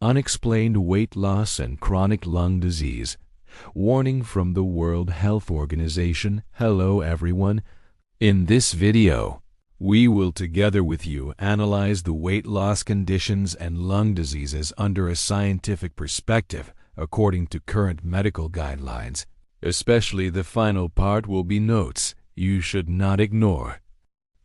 Unexplained weight loss and chronic lung disease. Warning from the World Health Organization. Hello everyone. In this video, we will together with you analyze the weight loss conditions and lung diseases under a scientific perspective according to current medical guidelines. Especially the final part will be notes you should not ignore.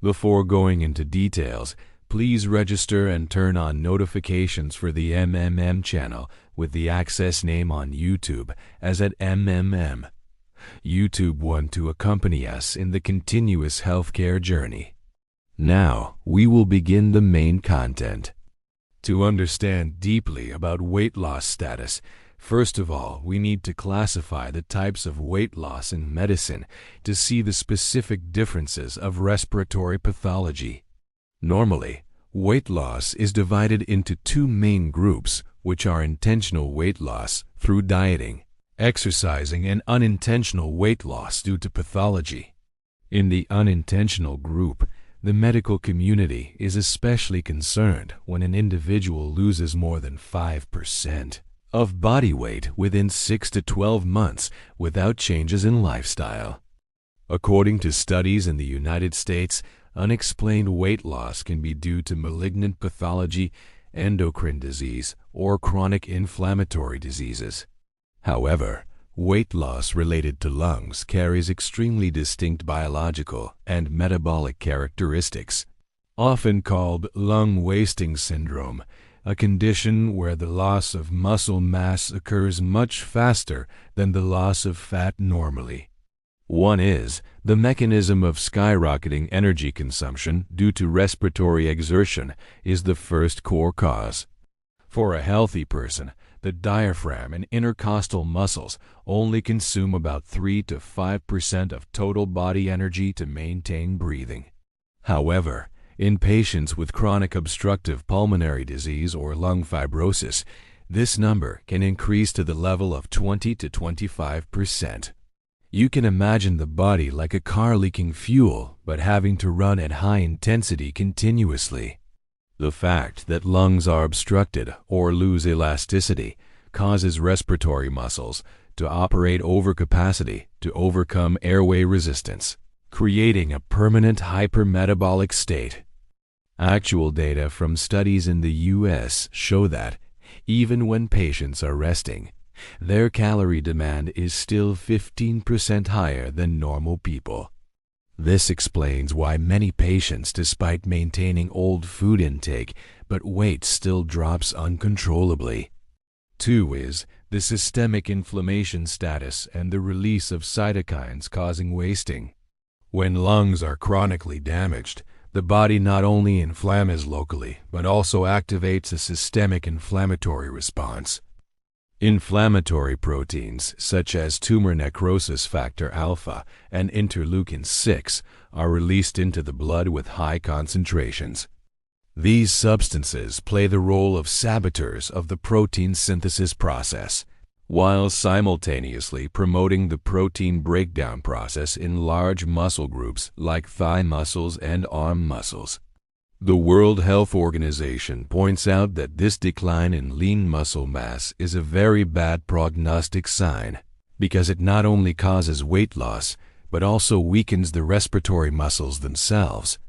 Before going into details, please register and turn on notifications for the MMM channel with the access name on YouTube as at MMM. YouTube want to accompany us in the continuous healthcare journey. Now, we will begin the main content. To understand deeply about weight loss status, first of all, we need to classify the types of weight loss in medicine to see the specific differences of respiratory pathology. Normally, weight loss is divided into two main groups, which are intentional weight loss through dieting, exercising, and unintentional weight loss due to pathology. In the unintentional group, the medical community is especially concerned when an individual loses more than 5% of body weight within 6 to 12 months without changes in lifestyle. According to studies in the United States, unexplained weight loss can be due to malignant pathology, endocrine disease, or chronic inflammatory diseases. However, weight loss related to lungs carries extremely distinct biological and metabolic characteristics, often called lung wasting syndrome, a condition where the loss of muscle mass occurs much faster than the loss of fat normally. One is the mechanism of skyrocketing energy consumption due to respiratory exertion is the first core cause. For a healthy person, the diaphragm and intercostal muscles only consume about 3 to 5% of total body energy to maintain breathing. However, in patients with chronic obstructive pulmonary disease or lung fibrosis, this number can increase to the level of 20 to 25%. You can imagine the body like a car leaking fuel but having to run at high intensity continuously. The fact that lungs are obstructed or lose elasticity causes respiratory muscles to operate over capacity to overcome airway resistance, creating a permanent hypermetabolic state. Actual data from studies in the US show that, even when patients are resting, their calorie demand is still 15% higher than normal people. This explains why many patients, despite maintaining old food intake, but weight still drops uncontrollably. 2 is the systemic inflammation status and the release of cytokines causing wasting. When lungs are chronically damaged, the body not only inflames locally, but also activates a systemic inflammatory response. Inflammatory proteins such as tumor necrosis factor alpha and interleukin-6 are released into the blood with high concentrations. These substances play the role of saboteurs of the protein synthesis process, while simultaneously promoting the protein breakdown process in large muscle groups like thigh muscles and arm muscles. The World Health Organization points out that this decline in lean muscle mass is a very bad prognostic sign because it not only causes weight loss but also weakens the respiratory muscles themselves,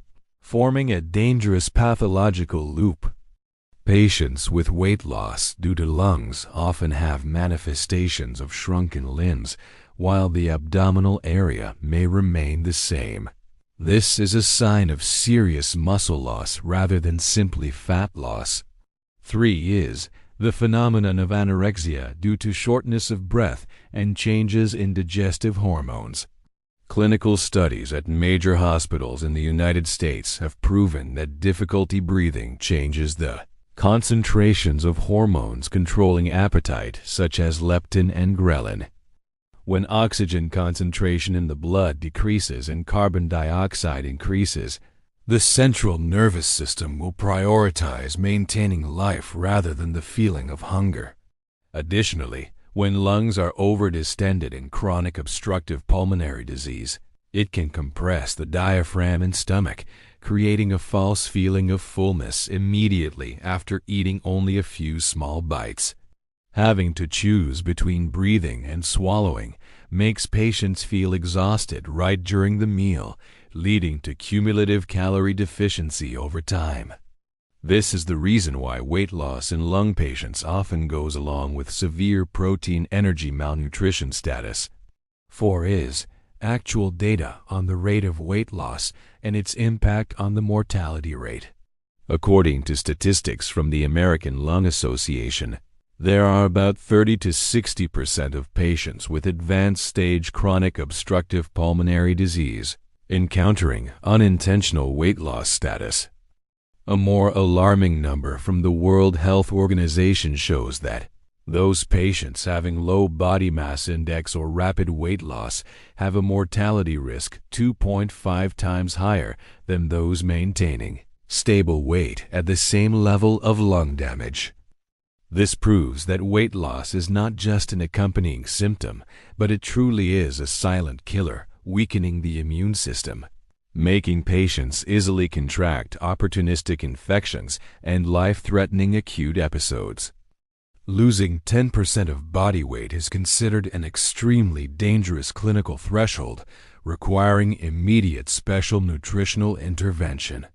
forming a dangerous pathological loop. Patients with weight loss due to lungs often have manifestations of shrunken limbs, while the abdominal area may remain the same. This is a sign of serious muscle loss rather than simply fat loss. 3 is the phenomenon of anorexia due to shortness of breath and changes in digestive hormones. Clinical studies at major hospitals in the United States have proven that difficulty breathing changes the concentrations of hormones controlling appetite, such as leptin and ghrelin. When oxygen concentration in the blood decreases and carbon dioxide increases, the central nervous system will prioritize maintaining life rather than the feeling of hunger. Additionally, when lungs are overdistended in chronic obstructive pulmonary disease, It can compress the diaphragm and stomach, creating a false feeling of fullness immediately after eating only a few small bites. Having to choose between breathing and swallowing makes patients feel exhausted right during the meal, leading to cumulative calorie deficiency over time. This is the reason why weight loss in lung patients often goes along with severe protein energy malnutrition status. 4 is actual data on the rate of weight loss and its impact on the mortality rate. According to statistics from the American Lung Association, there are about 30 to 60% of patients with advanced stage chronic obstructive pulmonary disease encountering unintentional weight loss status. A more alarming number from the World Health Organization shows that those patients having low body mass index or rapid weight loss have a mortality risk 2.5 times higher than those maintaining stable weight at the same level of lung damage. This proves that weight loss is not just an accompanying symptom, but it truly is a silent killer, weakening the immune system, making patients easily contract opportunistic infections and life-threatening acute episodes. Losing 10% of body weight is considered an extremely dangerous clinical threshold, requiring immediate special nutritional intervention.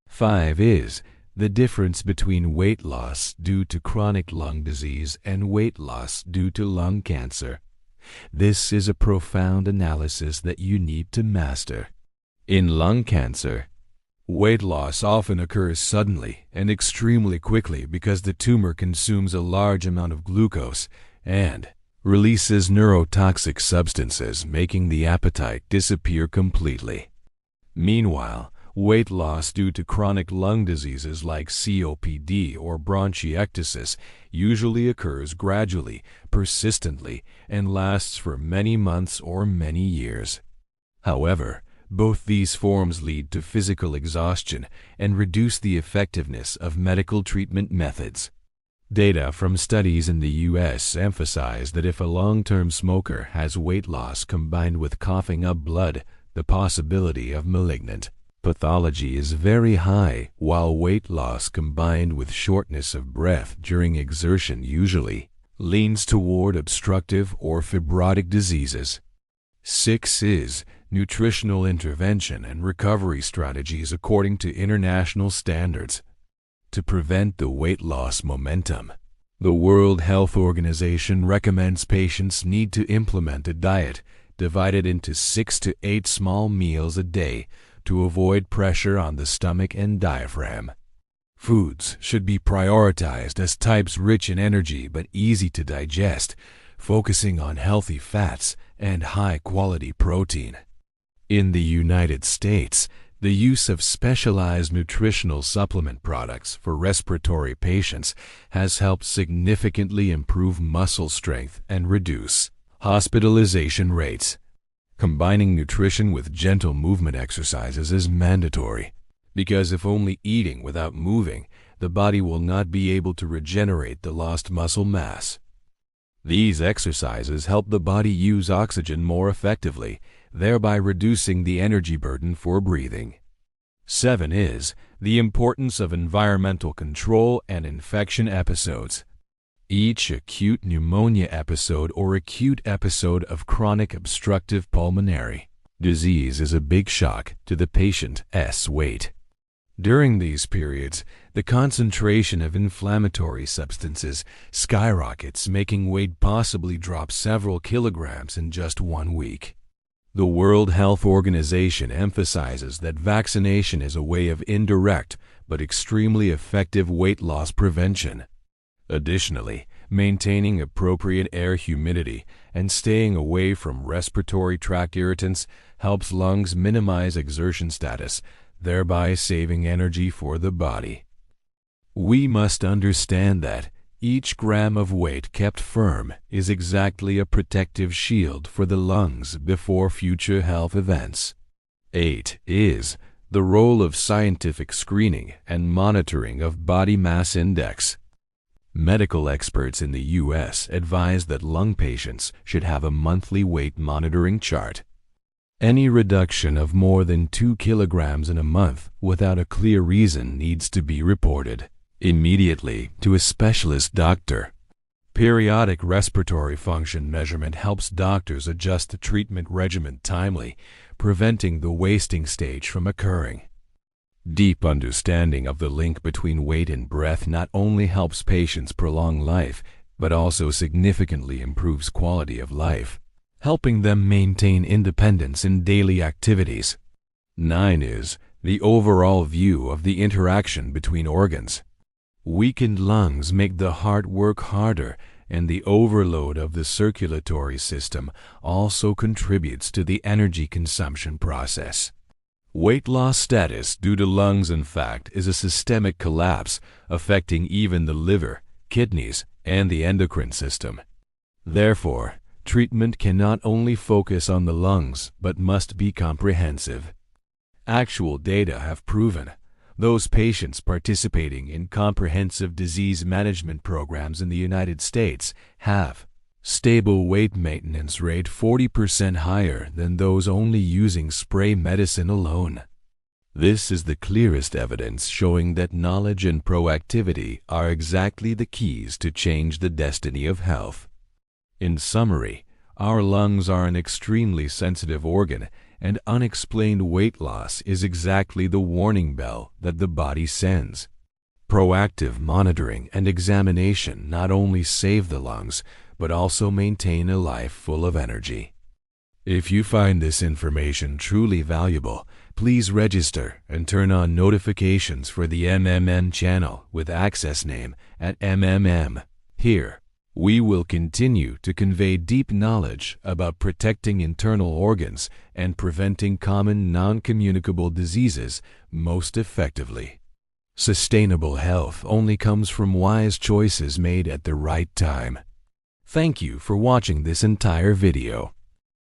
5 is the difference between weight loss due to chronic lung disease and weight loss due to lung cancer. This is a profound analysis that you need to master. In lung cancer, weight loss often occurs suddenly and extremely quickly because the tumor consumes a large amount of glucose and releases neurotoxic substances, making the appetite disappear completely. Meanwhile, weight loss due to chronic lung diseases like COPD or bronchiectasis usually occurs gradually, persistently, and lasts for many months or many years. However, both these forms lead to physical exhaustion and reduce the effectiveness of medical treatment methods. Data from studies in the U.S. emphasize that if a long-term smoker has weight loss combined with coughing up blood, the possibility of malignant pathology is very high, while weight loss combined with shortness of breath during exertion usually leans toward obstructive or fibrotic diseases. 6 is nutritional intervention and recovery strategies according to international standards. To prevent the weight loss momentum, the World Health Organization recommends patients need to implement a diet divided into 6 to 8 small meals a day to avoid pressure on the stomach and diaphragm. Foods should be prioritized as types rich in energy but easy to digest, focusing on healthy fats and high-quality protein. In the United States, the use of specialized nutritional supplement products for respiratory patients has helped significantly improve muscle strength and reduce hospitalization rates. Combining nutrition with gentle movement exercises is mandatory, because if only eating without moving, the body will not be able to regenerate the lost muscle mass. These exercises help the body use oxygen more effectively, thereby reducing the energy burden for breathing. 7 is the importance of environmental control and infection episodes. Each acute pneumonia episode or acute episode of chronic obstructive pulmonary disease is a big shock to the patient's weight. During these periods, the concentration of inflammatory substances skyrockets, making weight possibly drop several kilograms in just 1 week. The World Health Organization emphasizes that vaccination is a way of indirect but extremely effective weight loss prevention. Additionally, maintaining appropriate air humidity and staying away from respiratory tract irritants helps lungs minimize exertion status, thereby saving energy for the body. We must understand that each gram of weight kept firm is exactly a protective shield for the lungs before future health events. 8 is the role of scientific screening and monitoring of body mass index. Medical experts in the U.S. advise that lung patients should have a monthly weight monitoring chart. Any reduction of more than 2 kilograms in a month without a clear reason needs to be reported immediately to a specialist doctor. Periodic respiratory function measurement helps doctors adjust the treatment regimen timely, preventing the wasting stage from occurring. Deep understanding of the link between weight and breath not only helps patients prolong life, but also significantly improves quality of life, helping them maintain independence in daily activities. 9 is the overall view of the interaction between organs. Weakened lungs make the heart work harder, and the overload of the circulatory system also contributes to the energy consumption process. Weight loss status due to lungs, in fact, is a systemic collapse affecting even the liver, kidneys, and the endocrine system. Therefore, treatment can not only focus on the lungs, but must be comprehensive. Actual data have proven those patients participating in comprehensive disease management programs in the United States have stable weight maintenance rate 40% higher than those only using spray medicine alone. This is the clearest evidence showing that knowledge and proactivity are exactly the keys to change the destiny of health. In summary, our lungs are an extremely sensitive organ, and unexplained weight loss is exactly the warning bell that the body sends. Proactive monitoring and examination not only save the lungs, but also maintain a life full of energy. If you find this information truly valuable, please register and turn on notifications for the MMM channel with access name at MMM. Here, we will continue to convey deep knowledge about protecting internal organs and preventing common non-communicable diseases most effectively. Sustainable health only comes from wise choices made at the right time. Thank you for watching this entire video.